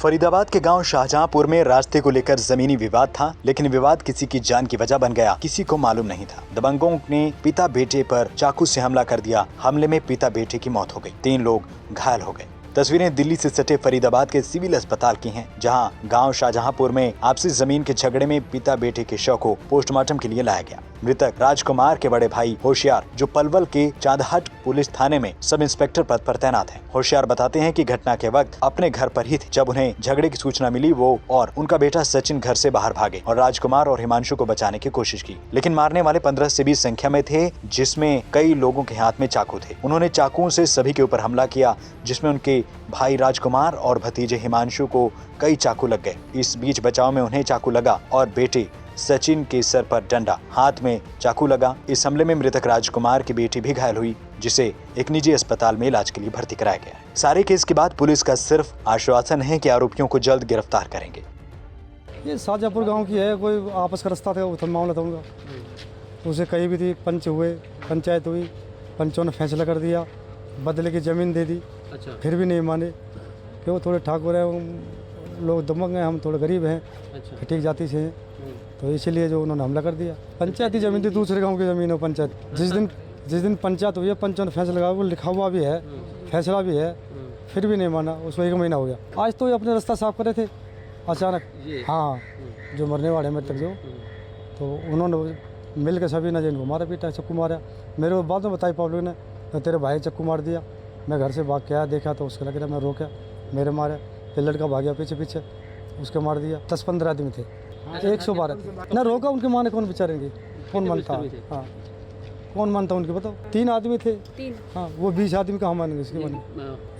फरीदाबाद के गांव शाहजहांपुर में रास्ते को लेकर जमीनी विवाद था, लेकिन विवाद किसी की जान की वजह बन गया, किसी को मालूम नहीं था। दबंगों ने पिता बेटे पर चाकू से हमला कर दिया। हमले में पिता बेटे की मौत हो गई, 3 लोग घायल हो गए। तस्वीरें दिल्ली से सटे फरीदाबाद के सिविल अस्पताल की हैं, जहां गांव शाहजहांपुर में आपसी जमीन के झगड़े में पिता बेटे के शव को पोस्टमार्टम के लिए लाया गया। मृतक राजकुमार के बड़े भाई होशियार, जो पलवल के चांदहट पुलिस थाने में सब इंस्पेक्टर पद पर तैनात हैं। होशियार बताते हैं कि घटना के वक्त अपने घर पर ही थे जब उन्हें झगड़े की सूचना मिली। वो और उनका बेटा सचिन घर से बाहर भागे और राजकुमार और हिमांशु को बचाने की कोशिश की, लेकिन मारने वाले 15 से 20 संख्या में थे, जिसमें कई लोगों के हाथ में चाकू थे। उन्होंने चाकुओं से सभी के ऊपर हमला किया, जिसमें उनके भाई राजकुमार और भतीजे हिमांशु को कई चाकू लग गए। इस बीच बचाव में उन्हें चाकू लगा और बेटे सचिन के सर पर डंडा, हाथ में चाकू लगा। इस हमले में मृतक राजकुमार की बेटी भी घायल हुई, जिसे एक निजी अस्पताल में इलाज के लिए भर्ती कराया गया। सारे केस के बाद पुलिस का सिर्फ आश्वासन है कि आरोपियों को जल्द गिरफ्तार करेंगे। ये शाहजहांपुर गांव की है, कोई आपस का रास्ता था, वो मामला था उनका। तो उसे कहीं भी थी, पंच हुए, पंचायत हुई, पंचों ने फैसला कर दिया, बदले की जमीन दे दी। अच्छा। फिर भी नहीं माने, कि वो थोड़े ठाकुर है, लोग दमक हैं, हम थोड़े गरीब हैं। अच्छा। ठीक जाति से हैं, तो इसीलिए जो उन्होंने हमला कर दिया। पंचायती जमीन थी, दूसरे गांव की जमीन हो पंचायत। जिस दिन पंचायत हुई है, पंचों ने फैसला लगा, वो लिखा हुआ भी है, फैसला भी है, फिर भी नहीं माना। उसको 1 महीना हो गया। आज तो ये अपने रास्ता साफ कर रहे थे, अचानक हाँ, जो मरने वाले मेरे तक जो, तो उन्होंने मिल के सभी ने जिनको मारा पीटा, चक्कू मारा। मेरे को बाद में बताई पब्लिक ने, तो तेरे भाई चक्कू मार दिया। मैं घर से भाग के आया, देखा तो उसके लग रहा, मैं रोका, मेरे मारे, फिर लड़का भाग गया पीछे, उसके मार दिया। 10-15 आदमी थे, 112 थे ना, रोका। उनके माने कौन बेचारेंगे, कौन मानता? हाँ, कौन मानता उनके, बताओ। 3 आदमी थे, हाँ, वो 20 आदमी कहाँ मानेंगे इसके माने?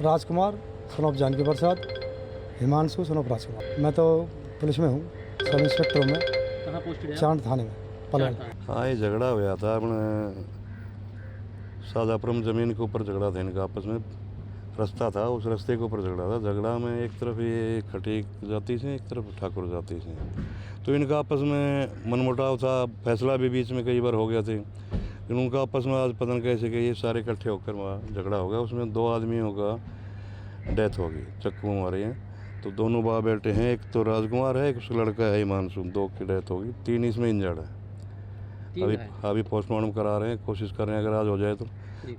राजकुमार सनोप जानकी प्रसाद, हिमांशु सनोप राजकुमार। मैं तो पुलिस में हूँ, सब इंस्पेक्टर हूँ मैं, चांद थाने में, पलवल। हाँ, ये झगड़ा हो गया था अपने शाहजहांपुर में, ज़मीन के ऊपर झगड़ा था इनका, आपस में रास्ता था, उस रास्ते के ऊपर झगड़ा था। झगड़ा में एक तरफ ये खटीक जाति से, एक तरफ ठाकुर जाति से, तो इनका आपस में मनमुटाव था। फैसला भी बीच में कई बार हो गया थे, लेकिन उनका आपस में आज पता नहीं कैसे कि ये सारे इकट्ठे होकर वहाँ झगड़ा हो गया। उसमें 2 आदमियों का डेथ हो गई, चक्कू मारे हैं। तो दोनों बाप बेटे हैं, एक तो राजकुमार है, एक उसका लड़का है हिमांशु, 2 की डेथ होगी, 3 इसमें इंजर्ड है। अभी पोस्टमार्टम करा रहे हैं, कोशिश कर रहे हैं अगर आज हो जाए तो।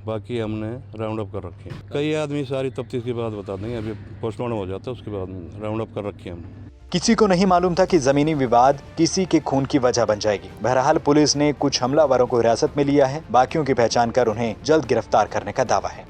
बाकी हमने राउंड अप कर रखे हैं। कई आदमी सारी तफ्तीश के बाद बता देंगे, अभी पोस्टमार्टम हो जाता है उसके बाद राउंड अप कर रखे हैं हमने। किसी को नहीं मालूम था कि जमीनी विवाद किसी के खून की वजह बन जाएगी। बहरहाल पुलिस ने कुछ हमलावरों को हिरासत में लिया है, बाकियों की पहचान कर उन्हें जल्द गिरफ्तार करने का दावा है।